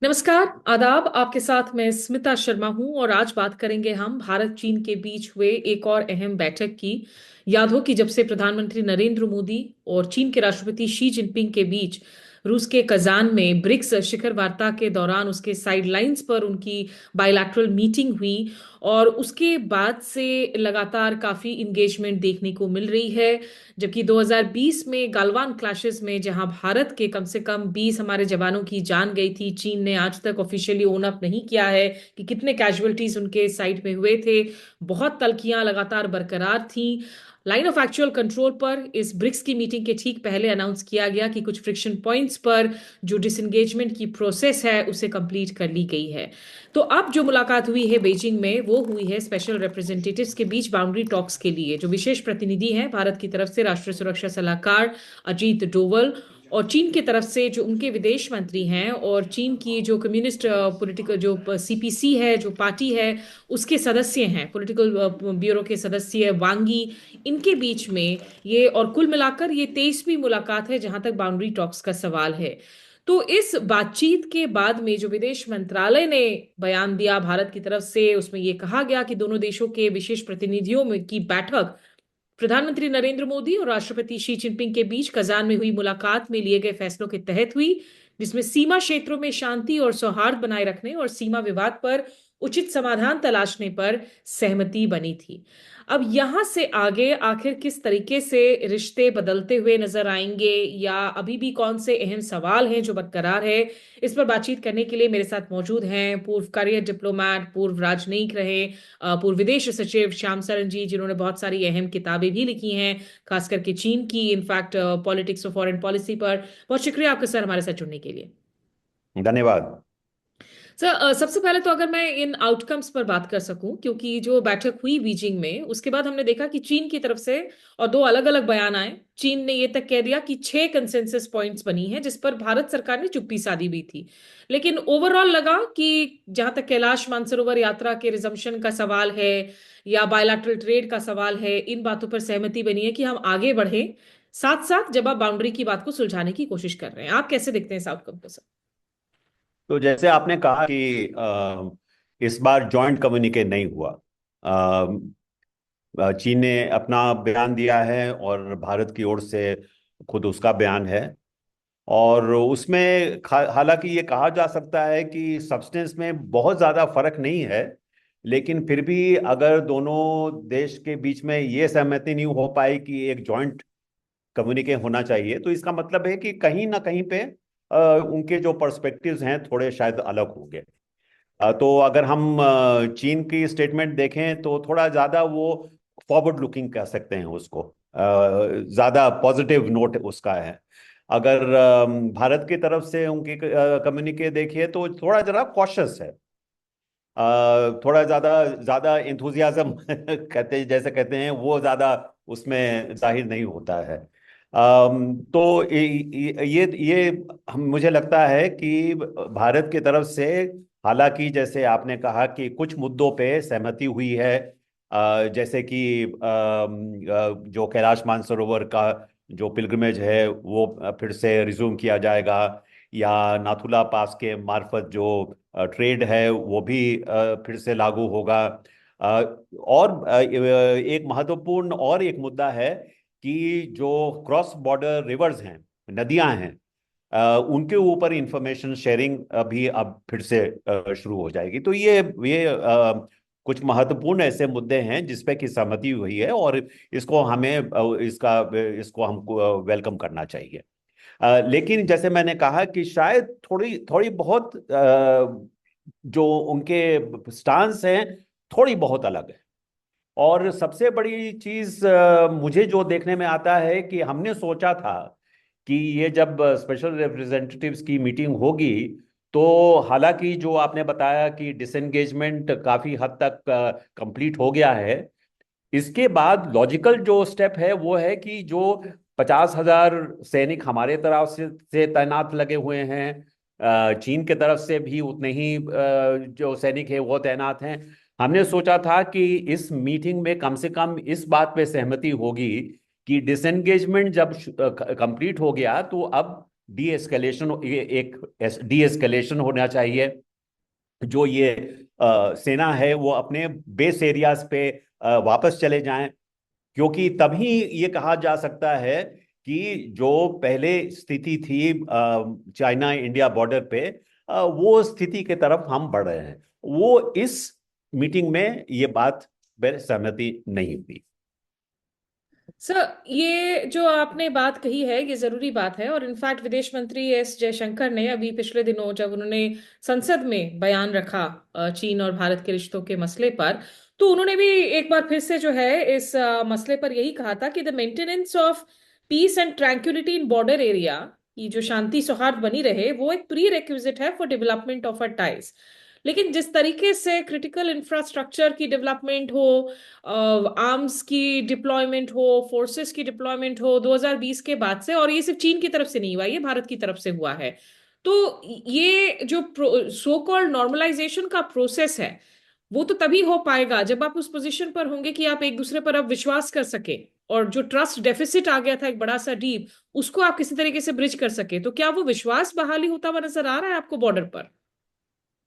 नमस्कार, आदाब। आपके साथ मैं स्मिता शर्मा हूं और आज बात करेंगे हम भारत चीन के बीच हुए एक और अहम बैठक की। याद हो कि जब से प्रधानमंत्री नरेंद्र मोदी और चीन के राष्ट्रपति शी जिनपिंग के बीच रूस के कजान में ब्रिक्स शिखर वार्ता के दौरान उसके साइडलाइंस पर उनकी बायलैटरल मीटिंग हुई और उसके बाद से लगातार काफी इंगेजमेंट देखने को मिल रही है। जबकि 2020 में गालवान क्लैशेस में जहां भारत के कम से कम 20 हमारे जवानों की जान गई थी, चीन ने आज तक ऑफिशियली ओन अप नहीं किया है कि कितने कैजुअलिटीज उनके साइड में हुए थे। बहुत तल्खियां लगातार बरकरार थी। लाइन ऑफ एक्चुअल कंट्रोल पर इस ब्रिक्स की मीटिंग के ठीक पहले अनाउंस किया गया कि कुछ फ्रिक्शन पॉइंट्स पर जो डिसंगेजमेंट की प्रोसेस है उसे कंप्लीट कर ली गई है। तो अब जो मुलाकात हुई है बीजिंग में वो हुई है स्पेशल रिप्रेजेंटेटिव्स के बीच बाउंड्री टॉक्स के लिए। जो विशेष प्रतिनिधि हैं भारत की तरफ से राष्ट्रीय सुरक्षा सलाहकार अजीत डोवल, और चीन की तरफ से जो उनके विदेश मंत्री हैं, और चीन की जो कम्युनिस्ट पॉलिटिकल जो सीपीसी है जो पार्टी है उसके सदस्य हैं, पॉलिटिकल ब्यूरो के सदस्य वांगी, इनके बीच में ये, और कुल मिलाकर ये 23वीं मुलाकात है जहां तक बाउंड्री टॉक्स का सवाल है। तो इस बातचीत के बाद में जो विदेश मंत्रालय ने बयान दिया भारत की तरफ से, उसमें यह कहा गया कि दोनों देशों के विशेष प्रतिनिधियों में की बैठक प्रधानमंत्री नरेंद्र मोदी और राष्ट्रपति शी जिनपिंग के बीच कजान में हुई मुलाकात में लिए गए फैसलों के तहत हुई, जिसमें सीमा क्षेत्रों में शांति और सौहार्द बनाए रखने और सीमा विवाद पर उचित समाधान तलाशने पर सहमति बनी थी। अब यहां से आगे आखिर किस तरीके से रिश्ते बदलते हुए नजर आएंगे, या अभी भी कौन से अहम सवाल हैं जो बरकरार है, इस पर बातचीत करने के लिए मेरे साथ मौजूद हैं पूर्व करियर डिप्लोमेट, पूर्व राजनयिक रहे, पूर्व विदेश सचिव श्याम सरन जी, जिन्होंने बहुत सारी अहम किताबें भी लिखी हैं, खास करके चीन की, in fact politics of foreign policy पर। बहुत शुक्रिया आपका सर हमारे साथ जुड़ने के लिए। धन्यवाद। सर, सबसे पहले तो अगर मैं इन आउटकम्स पर बात कर सकूं, क्योंकि जो बैठक हुई बीजिंग में उसके बाद हमने देखा कि चीन की तरफ से और दो अलग अलग बयान आए। चीन ने ये तक कह दिया कि 6 कंसेंसस पॉइंट्स बनी हैं जिस पर भारत सरकार ने चुप्पी साधी हुई थी। लेकिन ओवरऑल लगा कि जहां तक कैलाश मानसरोवर यात्रा के रिजम्पशन का सवाल है या बायलैटरल ट्रेड का सवाल है, इन बातों पर सहमति बनी है कि हम आगे बढ़े, साथ साथ जब आप बाउंड्री की बात को सुलझाने की कोशिश कर रहे हैं। आप कैसे देखते हैं इस आउटकम को सर? तो जैसे आपने कहा कि इस बार जॉइंट कम्युनिके नहीं हुआ। चीन ने अपना बयान दिया है और भारत की ओर से खुद उसका बयान है। और उसमें हालांकि ये कहा जा सकता है कि सब्सटेंस में बहुत ज़्यादा फर्क नहीं है, लेकिन फिर भी अगर दोनों देश के बीच में ये सहमति नहीं हो पाई कि एक जॉइंट कम्युनिके होना चाहिए, तो इसका मतलब है कि कहीं ना कहीं पे उनके जो पर्सपेक्टिव्स हैं थोड़े शायद अलग होंगे। तो अगर हम चीन की स्टेटमेंट देखें तो थोड़ा ज़्यादा वो फॉरवर्ड लुकिंग कह सकते हैं उसको। ज़्यादा पॉजिटिव नोट उसका है। अगर भारत की तरफ से उनकी कम्युनिके देखिए तो थोड़ा जरा कॉशियस है। थोड़ा ज़्यादा ज़्यादा इंथुजियाज्म कहते जैसे कहते हैं वो ज़्यादा उसमें जाहिर नहीं होता है। तो ये मुझे लगता है कि भारत की तरफ से, हालांकि जैसे आपने कहा कि कुछ मुद्दों पे सहमति हुई है, जैसे कि जो कैलाश मानसरोवर का जो पिलग्रिमेज है वो फिर से रिज्यूम किया जाएगा, या नाथुला पास के मार्फत जो ट्रेड है वो भी फिर से लागू होगा। और एक महत्वपूर्ण और एक मुद्दा है कि जो क्रॉस बॉर्डर रिवर्स हैं, नदियां हैं, उनके ऊपर इंफॉर्मेशन शेयरिंग भी अब फिर से शुरू हो जाएगी। तो ये कुछ महत्वपूर्ण ऐसे मुद्दे हैं जिसपे की सहमति हुई है, और इसको हमें इसको हमको वेलकम करना चाहिए। लेकिन जैसे मैंने कहा कि शायद थोड़ी थोड़ी बहुत जो उनके स्टांस हैं थोड़ी बहुत अलग है। और सबसे बड़ी चीज मुझे जो देखने में आता है कि हमने सोचा था कि ये जब स्पेशल रिप्रेजेंटेटिव्स की मीटिंग होगी, तो हालांकि जो आपने बताया कि डिसएंगेजमेंट काफी हद तक कंप्लीट हो गया है, इसके बाद लॉजिकल जो स्टेप है वो है कि जो 50,000 सैनिक हमारे तरफ से तैनात लगे हुए हैं, चीन के तरफ से भी उतने ही जो सैनिक है वो तैनात हैं। हमने सोचा था कि इस मीटिंग में कम से कम इस बात पे सहमति होगी कि डिसएंगेजमेंट जब कंप्लीट हो गया तो अब डी एस्केलेशन, एक डी एस्केलेशन होना चाहिए। जो ये सेना है वो अपने बेस एरियाज पे वापस चले जाएं, क्योंकि तभी ये कहा जा सकता है कि जो पहले स्थिति थी चाइना इंडिया बॉर्डर पे, वो स्थिति के तरफ हम बढ़ रहे हैं। वो इस मीटिंग में ये बात पे सहमति नहीं हुई। सर, ये जो आपने बात कही है ये जरूरी बात है, और इनफैक्ट विदेश मंत्री एस जयशंकर ने अभी पिछले दिनों जब उन्होंने संसद में बयान रखा चीन और भारत के रिश्तों के मसले पर, तो उन्होंने भी एक बार फिर से जो है इस मसले पर यही कहा था कि the maintenance of peace and tranquillity in border area, ये जो शांति सौहार्द बनी रहे, वो एक प्री रेक्विजिट है for development of a ties. लेकिन जिस तरीके से क्रिटिकल इंफ्रास्ट्रक्चर की डेवलपमेंट हो, आर्म्स की डिप्लॉयमेंट हो, फोर्सेस की डिप्लॉयमेंट हो 2020 के बाद से, और ये सिर्फ चीन की तरफ से नहीं हुआ, ये भारत की तरफ से हुआ है। तो ये जो सो कॉल्ड नॉर्मलाइजेशन का प्रोसेस है, वो तो तभी हो पाएगा जब आप उस पोजीशन पर होंगे कि आप एक दूसरे पर अब विश्वास कर सके, और जो ट्रस्ट डेफिसिट आ गया था एक बड़ा सा डीप, उसको आप किसी तरीके से ब्रिज कर सके। तो क्या वो विश्वास बहाली होता हुआ नजर आ रहा है आपको बॉर्डर पर?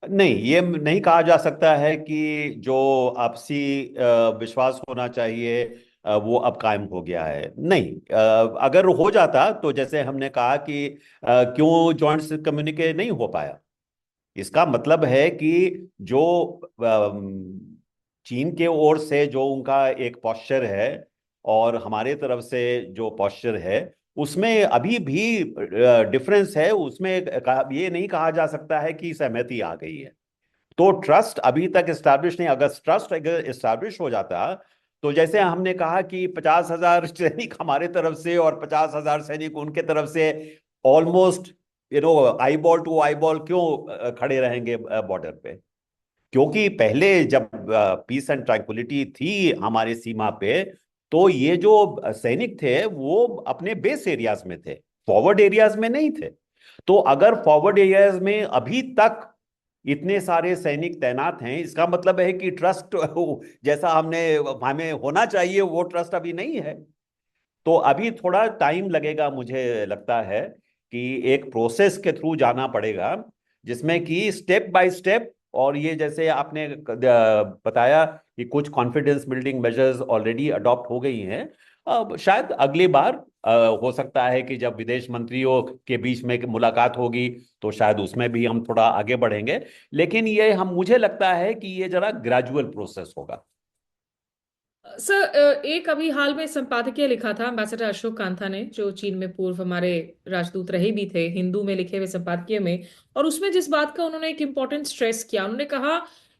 नहीं, ये नहीं कहा जा सकता है कि जो आपसी विश्वास होना चाहिए वो अब कायम हो गया है। नहीं, अगर हो जाता तो जैसे हमने कहा कि क्यों जॉइंट कम्युनिके नहीं हो पाया, इसका मतलब है कि जो चीन के ओर से जो उनका एक पॉस्चर है और हमारे तरफ से जो पॉस्चर है, उसमें अभी भी डिफरेंस है। उसमें ये नहीं कहा जा सकता है कि सहमति आ गई है। तो ट्रस्ट अभी तक इस्टेब्लिश नहीं। अगर ट्रस्ट अगर इस्टेब्लिश हो जाता, तो जैसे हमने कहा कि 50,000 सैनिक हमारे तरफ से और 50,000 सैनिक उनके तरफ से, almost eyeball to eyeball क्यों खड़े रहेंगे बॉर्डर पे? क्योंकि पहले जब पीस एंड ट्रैंक्विलिटी थी हमारे सीमा पे, तो ये जो सैनिक थे वो अपने बेस एरियाज में थे, फॉरवर्ड एरियाज में नहीं थे। तो अगर फॉरवर्ड एरियाज में अभी तक इतने सारे सैनिक तैनात हैं, इसका मतलब है कि ट्रस्ट जैसा हमने हमें होना चाहिए वो ट्रस्ट अभी नहीं है। तो अभी थोड़ा टाइम लगेगा, मुझे लगता है कि एक प्रोसेस के थ्रू जाना पड़ेगा, जिसमें कि स्टेप बाय स्टेप, और ये जैसे आपने बताया कि कुछ confidence building measures already adopt हो गई हैं। अब शायद अगली बार हो सकता है कि जब विदेश मंत्रियों के बीच में मुलाकात होगी, तो शायद उसमें भी हम थोड़ा आगे बढ़ेंगे। लेकिन ये हम मुझे लगता है कि ये जरा ग्रेजुअल प्रोसेस होगा। सर, एक अभी हाल में संपादकीय लिखा था एम्बेसडर अशोक कांथा ने, जो चीन में पूर्व हमारे राजदूत रहे भी थे, हिंदू में लिखे हुए संपादकीय में। और उसमें जिस बात का उन्होंने एक इम्पोर्टेंट स्ट्रेस किया, उन्होंने कहा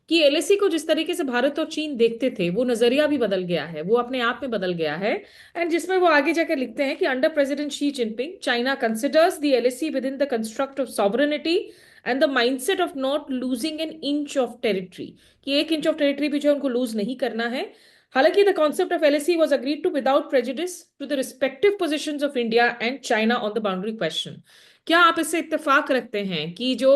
कि एलएसी को जिस तरीके से भारत और चीन देखते थे, वो नजरिया भी बदल गया है, वो अपने आप में बदल गया है। एंड जिसमें वो आगे जाकर लिखते हैं कि under president Xi Jinping, China considers the LAC with in the construct of sovereignty and the mindset of not losing an inch of territory, कि एक इंच ऑफ टेरिटरी भी जो है उनको लूज नहीं करना है। हालांकि the concept of LAC was agreed to without prejudice to the respective positions of India and China on the boundary question. क्या आप इससे इत्तेफाक रखते हैं कि जो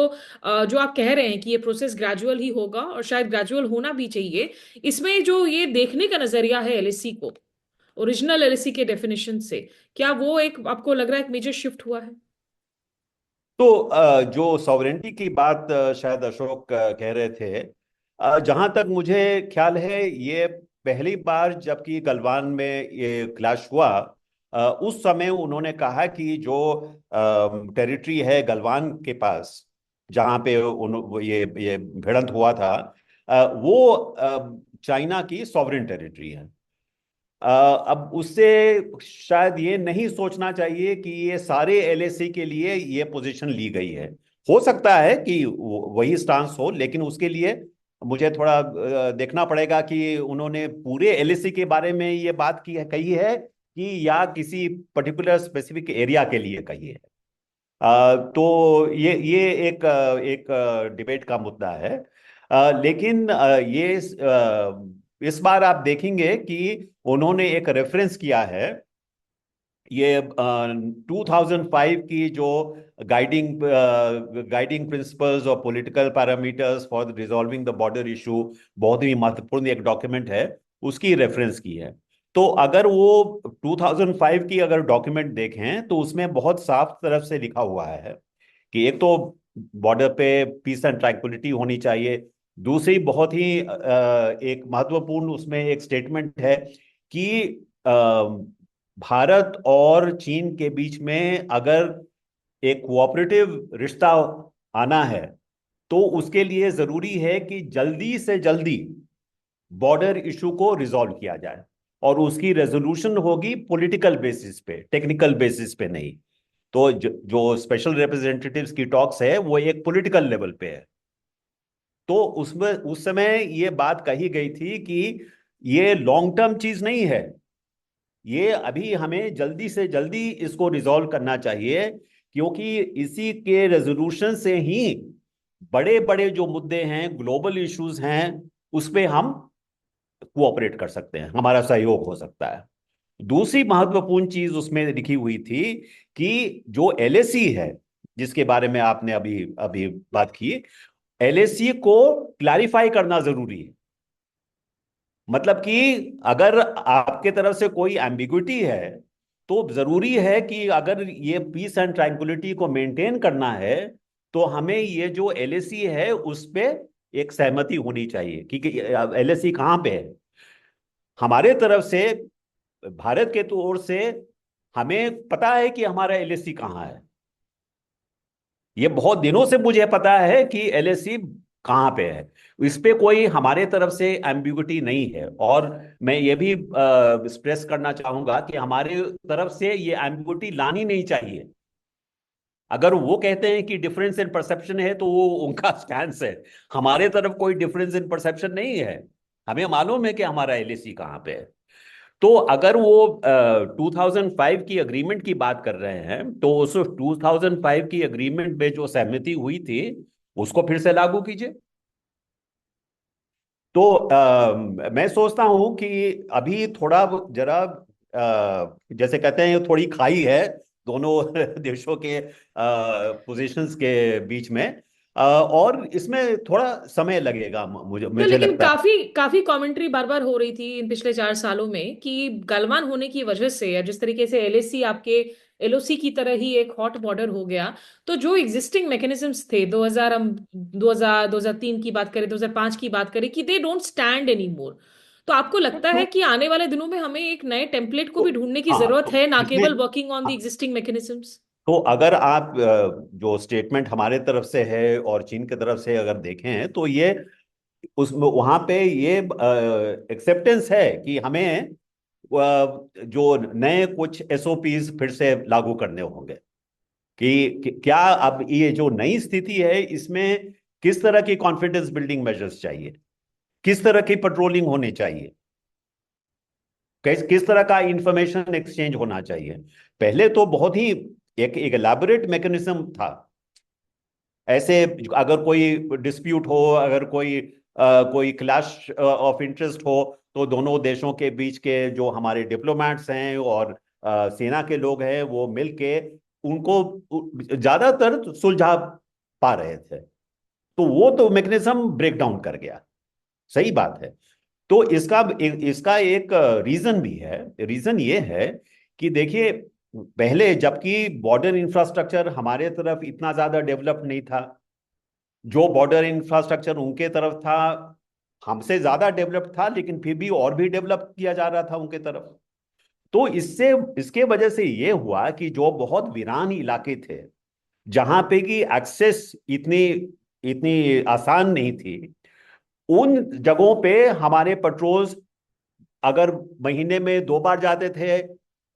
आप कह रहे हैं कि ये प्रोसेस ग्रेजुअल ही होगा, और शायद ग्रेजुअल होना भी चाहिए, इसमें जो ये देखने का नजरिया है एलएसी को ओरिजिनल एलएसी के डेफिनेशन से, क्या वो एक आपको लग रहा है एक मेजर शिफ्ट हुआ है? तो जो सॉवरेंटी की बात शायद अशोक कह रहे थे, जहां तक मुझे ख्याल है, ये पहली बार जबकि गलवान में ये क्लैश हुआ, उस समय उन्होंने कहा कि जो टेरिटरी है गलवान के पास, जहां पे ये भिड़ंत हुआ था, वो चाइना की सॉवरेन टेरिटरी है। अब उससे शायद ये नहीं सोचना चाहिए कि ये सारे एलएसी के लिए ये पोजीशन ली गई है। हो सकता है कि वही स्टांस हो, लेकिन उसके लिए मुझे थोड़ा देखना पड़ेगा कि उन्होंने पूरे एलएसी के बारे में ये बात की है, कही है, कि या किसी पर्टिकुलर स्पेसिफिक एरिया के लिए कही है। तो ये एक डिबेट का मुद्दा है। लेकिन इस बार आप देखेंगे कि उन्होंने एक रेफरेंस किया है, ये 2005 की जो गाइडिंग गाइडिंग प्रिंसिपल्स और political parameters for resolving the border issue, बहुत ही महत्वपूर्ण एक डॉक्यूमेंट है, उसकी रेफरेंस की है। तो अगर वो 2005 की अगर डॉक्यूमेंट देखें तो उसमें बहुत साफ तरफ से लिखा हुआ है कि एक तो बॉर्डर पे पीस एंड ट्रैंक्विलिटी होनी चाहिए। दूसरी बहुत ही एक महत्वपूर्ण उसमें एक स्टेटमेंट है कि अ, भारत और चीन के बीच में अगर एक कोऑपरेटिव रिश्ता आना है तो उसके लिए जरूरी है कि जल्दी से जल्दी बॉर्डर इशू को रिजॉल्व किया जाए, और उसकी रेजोल्यूशन होगी पॉलिटिकल बेसिस पे, टेक्निकल बेसिस पे नहीं। तो जो स्पेशल रिप्रेजेंटेटिव्स की टॉक्स है वो एक पॉलिटिकल लेवल पे है। तो उसमें उस समय ये बात कही गई थी कि ये लॉन्ग टर्म चीज नहीं है, ये अभी हमें जल्दी से जल्दी इसको रिजॉल्व करना चाहिए, क्योंकि इसी के रेजोल्यूशन से ही बड़े बड़े जो मुद्दे हैं, ग्लोबल इश्यूज हैं, उस पे हम कोऑपरेट कर सकते हैं, हमारा सहयोग हो सकता है। दूसरी महत्वपूर्ण चीज उसमें लिखी हुई थी कि जो एलएसी है, जिसके बारे में आपने अभी अभी बात की, एलएसी को क्लैरिफाई करना जरूरी है। मतलब कि अगर आपके तरफ से कोई एम्बिग्विटी है तो जरूरी है कि अगर ये पीस एंड ट्रैंक्विलिटी को मेंटेन करना है तो हमें ये जो एलएसी है उस पे एक सहमति होनी चाहिए कि एलएसी कहाँ पे है। हमारे तरफ से, भारत के ओर से, हमें पता है कि हमारा एलएसी कहाँ है। ये बहुत दिनों से मुझे पता है कि एलएसी कहाँ पे है। इस पे कोई हमारे तरफ से एम्बिगुइटी नहीं है, और मैं ये भी स्ट्रेस करना चाहूंगा कि हमारे तरफ से ये एम्बिगुइटी लानी नहीं चाहिए। अगर वो कहते हैं कि डिफरेंस इन परसेप्शन है तो वो उनका स्टैंड है। हमारे तरफ कोई डिफरेंस इन परसेप्शन नहीं है। हमें मालूम है कि हमारा एलएसी कहाँ पे है। तो अगर वो 2005 की अग्रीमेंट की बात कर रहे हैं तो उस 2005 की अग्रीमेंट में जो सहमति हुई थी उसको फिर से लागू कीजिए। तो मैं सोचता हूं कि अभी थोड़ा जरा जैसे कहते हैं थोड़ी खाई है दोनों देशों के पोजीशंस के बीच में, और इसमें थोड़ा समय लगेगा, मुझे तो मुझे लेकिन लगता है। काफी काफी कमेंट्री बार बार हो रही थी इन पिछले 4 सालों में कि गलवान होने की वजह से, या जिस तरीके से एलएसी आपके एलओसी की तरह ही एक हॉट बॉर्डर हो गया, तो जो एग्जिस्टिंग मैकेनिज्म्स थे 2000, हम 2000 2003 की बात करें, 2005 की बात करें, कि they don't stand any more. तो आपको लगता है तो, कि आने वाले दिनों में हमें एक नए टेम्पलेट को तो भी ढूंढने की हाँ, जरूरत तो है, ना इसमें, केवल working on the existing mechanisms? तो अगर आप जो स्टेटमेंट हमारे तरफ से है और चीन की तरफ से अगर देखें तो ये उसमें वहां पे ये एक्सेप्टेंस है कि हमें जो नए कुछ एसओपीज फिर से लागू करने होंगे कि क्या अब ये जो नई स्थिति है इसमें किस तरह की कॉन्फिडेंस बिल्डिंग मेजर्स चाहिए, किस तरह की पेट्रोलिंग होनी चाहिए, किस तरह का इंफॉर्मेशन एक्सचेंज होना चाहिए। पहले तो बहुत ही एक एलैबोरेट मैकेनिज्म था। ऐसे अगर कोई डिस्प्यूट हो, अगर कोई क्लैश ऑफ इंटरेस्ट हो, तो दोनों देशों के बीच के जो हमारे डिप्लोमेट्स हैं और सेना के लोग हैं वो मिलके उनको ज्यादातर सुलझा पा रहे थे। तो वो तो मैकेनिज्म ब्रेक डाउन कर गया, सही बात है। तो इसका एक रीजन भी है। रीजन ये है कि देखिए, पहले जबकि बॉर्डर इंफ्रास्ट्रक्चर हमारे तरफ इतना ज्यादा डेवलप नहीं था, जो बॉर्डर इंफ्रास्ट्रक्चर उनके तरफ था हमसे ज्यादा डेवलप था, लेकिन फिर भी और भी डेवलप किया जा रहा था उनके तरफ। तो इससे इसके वजह से ये हुआ कि जो बहुत वीरान इलाके थे, जहां पे की एक्सेस इतनी इतनी आसान नहीं थी, उन जगहों पे हमारे पेट्रोल्स अगर महीने में 2 बार जाते थे,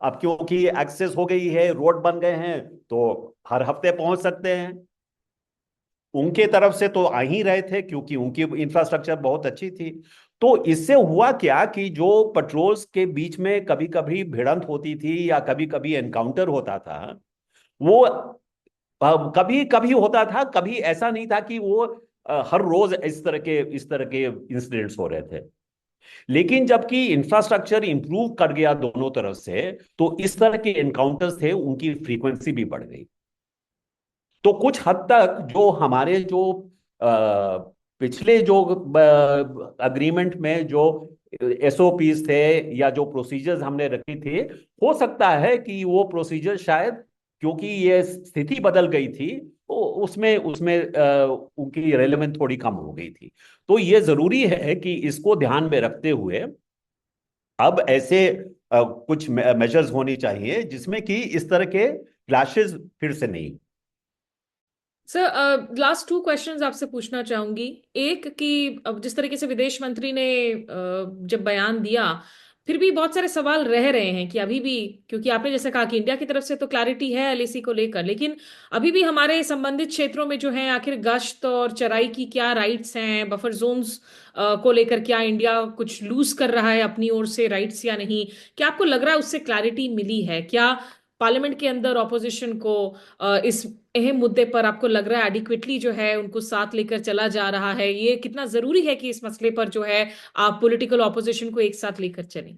अब क्योंकि एक्सेस हो गई है, रोड बन गए हैं, तो हर हफ्ते पहुंच सकते हैं। उनके तरफ से तो आ ही रहे थे क्योंकि उनकी इंफ्रास्ट्रक्चर बहुत अच्छी थी। तो इससे हुआ क्या कि जो पेट्रोल्स के बीच में कभी कभी भिड़ंत होती थी या कभी कभी एनकाउंटर होता था, वो कभी कभी होता था, कभी ऐसा नहीं था कि वो हर रोज इस तरह के इंसिडेंट्स हो रहे थे। लेकिन जबकि इंफ्रास्ट्रक्चर इंप्रूव कर गया दोनों तरफ से, तो इस तरह के एनकाउंटर्स थे उनकी फ्रीक्वेंसी भी बढ़ गई। तो कुछ हद तक जो हमारे जो पिछले जो अग्रीमेंट में जो एसओपीज थे या जो प्रोसीजर्स हमने रखी थी, हो सकता है कि वो प्रोसीजर शायद, क्योंकि ये स्थिति बदल गई थी, तो उसमें उसमें उनकी रेलेवेंस थोड़ी कम हो गई थी। तो ये जरूरी है कि इसको ध्यान में रखते हुए अब ऐसे कुछ मेजर्स होनी चाहिए जिसमें कि इस तरह के क्लैशेस फिर से नहीं। सर, लास्ट टू क्वेश्चंस आपसे पूछना चाहूंगी। एक कि अब जिस तरीके से विदेश मंत्री ने जब बयान दिया, फिर भी बहुत सारे सवाल रह रहे हैं कि अभी भी, क्योंकि आपने जैसे कहा कि इंडिया की तरफ से तो क्लैरिटी है एलएसी को लेकर, लेकिन अभी भी हमारे संबंधित क्षेत्रों में जो है आखिर गश्त और चराई की क्या राइट्स हैं, बफर जोन्स को लेकर क्या इंडिया कुछ लूज कर रहा है अपनी ओर से राइट्स या नहीं? क्या आपको लग रहा है उससे क्लैरिटी मिली है क्या पार्लियामेंट के अंदर ऑपोजिशन को? इस अहम मुद्दे पर आपको लग रहा है एडिक्वेटली जो है उनको साथ लेकर चला जा रहा है? ये कितना जरूरी है कि इस मसले पर जो है आप पॉलिटिकल ऑपोजिशन को एक साथ लेकर चलें?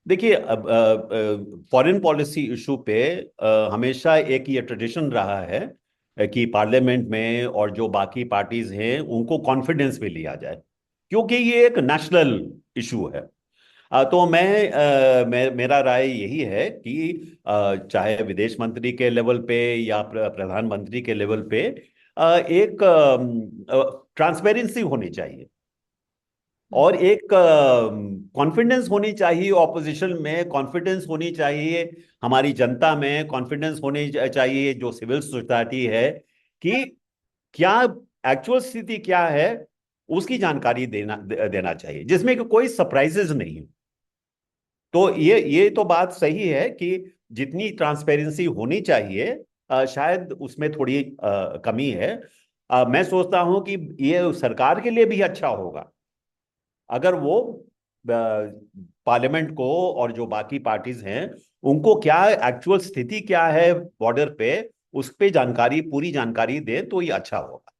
देखिए, अब फॉरेन पॉलिसी इशू पे हमेशा एक ये ट्रेडिशन रहा है कि पार्लियामेंट में और जो बाकी पार्टीज हैं उनको कॉन्फिडेंस में लिया जाए, क्योंकि ये एक नेशनल इशू है। तो मेरा राय यही है कि चाहे विदेश मंत्री के लेवल पे या प्रधानमंत्री के लेवल पे एक ट्रांसपेरेंसी होनी चाहिए और एक कॉन्फिडेंस होनी चाहिए, ऑपोजिशन में कॉन्फिडेंस होनी चाहिए, हमारी जनता में कॉन्फिडेंस होनी चाहिए, जो सिविल सोसाइटी है, कि क्या एक्चुअल स्थिति क्या है उसकी जानकारी देना चाहिए, जिसमें कि कोई सरप्राइजेज नहीं है। तो ये तो बात सही है कि जितनी ट्रांसपेरेंसी होनी चाहिए शायद उसमें थोड़ी कमी है। मैं सोचता हूं कि ये सरकार के लिए भी अच्छा होगा अगर वो पार्लियामेंट को और जो बाकी पार्टीज हैं उनको क्या एक्चुअल स्थिति क्या है बॉर्डर पे, उस पे जानकारी, पूरी जानकारी दे तो ये अच्छा होगा।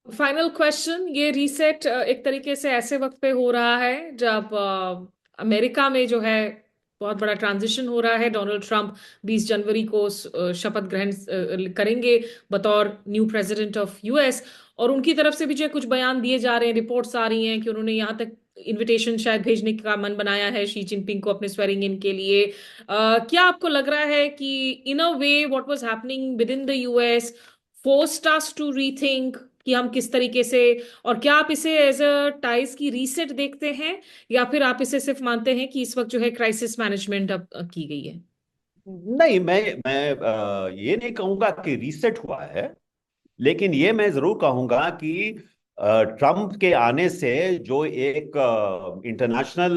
फाइनल क्वेश्चन, ये रीसेट एक तरीके से ऐसे वक्त पे हो रहा है जब अमेरिका में जो है बहुत बड़ा ट्रांजिशन हो रहा है। डोनाल्ड ट्रंप 20 जनवरी को शपथ ग्रहण करेंगे बतौर न्यू प्रेसिडेंट ऑफ यूएस, और उनकी तरफ से भी जो है कुछ बयान दिए जा रहे हैं, रिपोर्ट्स आ रही हैं कि उन्होंने यहाँ तक इनविटेशन शायद भेजने का मन बनाया है शी जिनपिंग को अपने स्वेरिंग इन के लिए। क्या आपको लग रहा है कि in a way what was happening within the US forced us to rethink कि हम किस तरीके से, और क्या आप इसे एज अ टाइज की रीसेट देखते हैं या फिर आप इसे सिर्फ मानते हैं कि इस वक्त जो है क्राइसिस मैनेजमेंट अब की गई है? नहीं, मैं ये नहीं कहूंगा कि रीसेट हुआ है, लेकिन ये मैं जरूर कहूंगा कि ट्रम्प के आने से जो एक इंटरनेशनल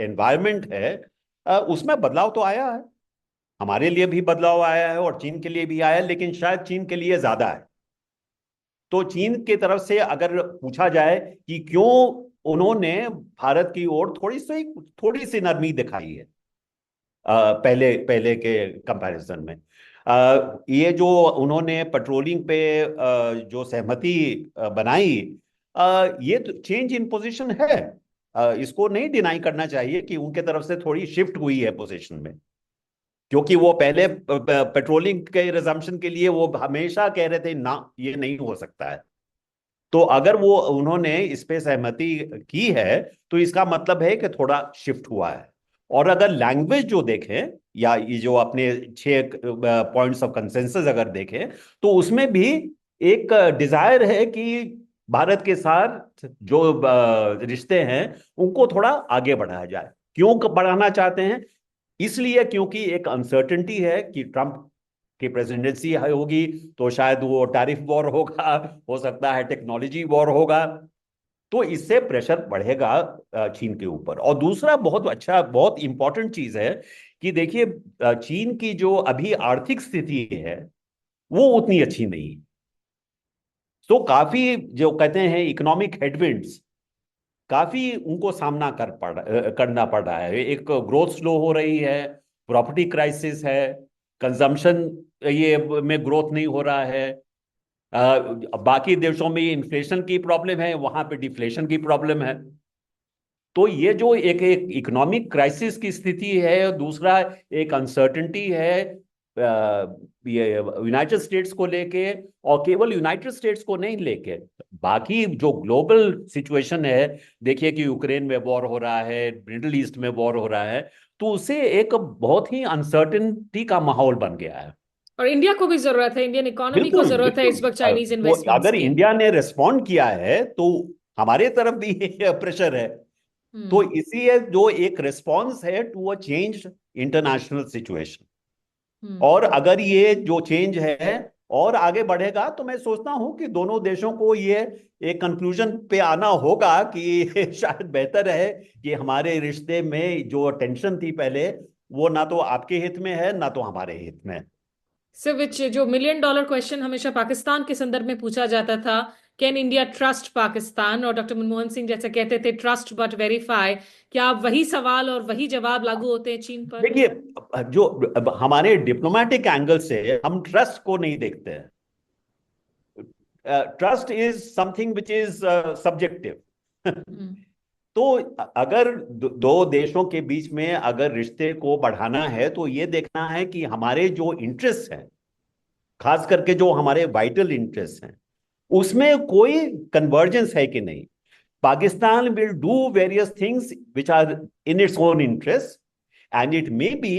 एनवायरनमेंट है उसमें बदलाव तो आया है। हमारे लिए भी बदलाव आया है और चीन के लिए भी आया है, लेकिन शायद चीन के लिए ज्यादा है। तो चीन की तरफ से अगर पूछा जाए कि क्यों उन्होंने भारत की ओर थोड़ी सी नरमी दिखाई है पहले पहले के कंपैरिजन में, ये जो उन्होंने पेट्रोलिंग पे जो सहमति बनाई, ये तो चेंज इन पोजीशन है। इसको नहीं डिनाई करना चाहिए कि उनके तरफ से थोड़ी शिफ्ट हुई है पोजीशन में, क्योंकि वो पहले पेट्रोलिंग के रिजम्पशन के लिए वो हमेशा कह रहे थे ना, ये नहीं हो सकता है। तो अगर वो उन्होंने इस पे सहमति की है तो इसका मतलब है कि थोड़ा शिफ्ट हुआ है। और अगर लैंग्वेज जो देखें या ये जो अपने 6 पॉइंट्स ऑफ कंसेंसस अगर देखें, तो उसमें भी एक डिजायर है कि भारत के साथ जो रिश्ते हैं उनको थोड़ा आगे बढ़ाया जाए। क्यों बढ़ाना चाहते हैं? इसलिए क्योंकि एक अनसर्टेनिटी है कि ट्रंप की प्रेसिडेंसी होगी तो शायद वो टैरिफ वॉर होगा, हो सकता है टेक्नोलॉजी वॉर होगा। तो इससे प्रेशर बढ़ेगा चीन के ऊपर। और दूसरा बहुत अच्छा, बहुत इंपॉर्टेंट चीज है कि देखिए, चीन की जो अभी आर्थिक स्थिति है वो उतनी अच्छी नहीं है। तो काफी जो कहते हैं इकोनॉमिक हेडविंड्स, काफी उनको सामना करना पड़ रहा है। एक ग्रोथ स्लो हो रही है, प्रॉपर्टी क्राइसिस है, कंजम्पशन ये में ग्रोथ नहीं हो रहा है। बाकी देशों में ये इन्फ्लेशन की प्रॉब्लम है, वहां पे डिफ्लेशन की प्रॉब्लम है। तो ये जो एक एक इकोनॉमिक क्राइसिस की स्थिति है, दूसरा एक अनसर्टेनिटी है ये यूनाइटेड स्टेट्स को लेके, और केवल यूनाइटेड स्टेट्स को नहीं लेके बाकी जो ग्लोबल सिचुएशन है, देखिए कि यूक्रेन में वॉर हो रहा है, मिडिल ईस्ट में वॉर हो रहा है, तो उससे एक बहुत ही अनसर्टेनिटी का माहौल बन गया है। और इंडिया को भी जरूरत है, इंडियन इकोनॉमी को बिल्कुल जरूरत है बिल्कुल। इस वक्त चाइनीज तो इन्वेस्टमेंट्स अगर की। इंडिया ने रिस्पॉन्ड किया है तो हमारे तरफ भी प्रेशर है। तो हम्म। इसी है जो एक रिस्पॉन्स है to a change international situation. Hmm. और अगर ये जो चेंज है और आगे बढ़ेगा तो मैं सोचता हूं कि दोनों देशों को ये एक कंक्लूजन पे आना होगा कि शायद बेहतर है कि हमारे रिश्ते में जो टेंशन थी पहले, वो ना तो आपके हित में है ना तो हमारे हित में है। विच जो मिलियन डॉलर क्वेश्चन हमेशा पाकिस्तान के संदर्भ में पूछा जाता था, कैन इंडिया ट्रस्ट पाकिस्तान, और डॉक्टर मनमोहन सिंह जैसे कहते थे ट्रस्ट बट वेरीफाई। क्या अब वही सवाल और वही जवाब लागू होते हैं चीन पर? देखिए, जो हमारे डिप्लोमेटिक एंगल से हम ट्रस्ट को नहीं देखते हैं। Trust is something which is subjective. Hmm. तो अगर दो देशों के बीच में अगर रिश्ते को बढ़ाना है तो ये देखना है कि हमारे जो इंटरेस्ट हैं, खास करके जो हमारे वाइटल इंटरेस्ट हैं, उसमें कोई कन्वर्जेंस है कि नहीं। Pakistan will do various things which are in its own interest, and it may be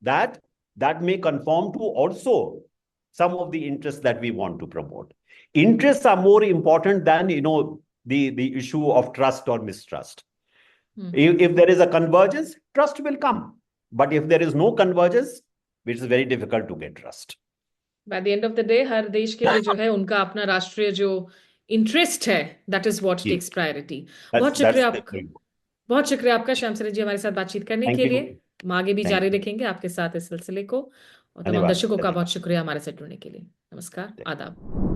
that that may conform to also some of the interests that we want to promote. Interests are more important than the issue of trust or mistrust. Hmm. If there is a convergence, trust will come, but if there is no convergence, it is very difficult to get trust. By the end of the day हर देश के लिए जो है उनका अपना राष्ट्रीय जो इंटरेस्ट है, that is what Yes, takes priority. that's बहुत that's शुक्रिया the आपका। thing. बहुत शुक्रिया आपका श्याम सरन जी हमारे साथ बातचीत करने Thank के लिए। you. हम आगे भी Thank जारी you. रखेंगे आपके साथ इस सिलसिले को। और तमाम धन्यवाद दर्शकों का बहुत धन्यवाद। शुक्रिया हमारे साथ जुड़ने के लिए। नमस्कार, आदाब।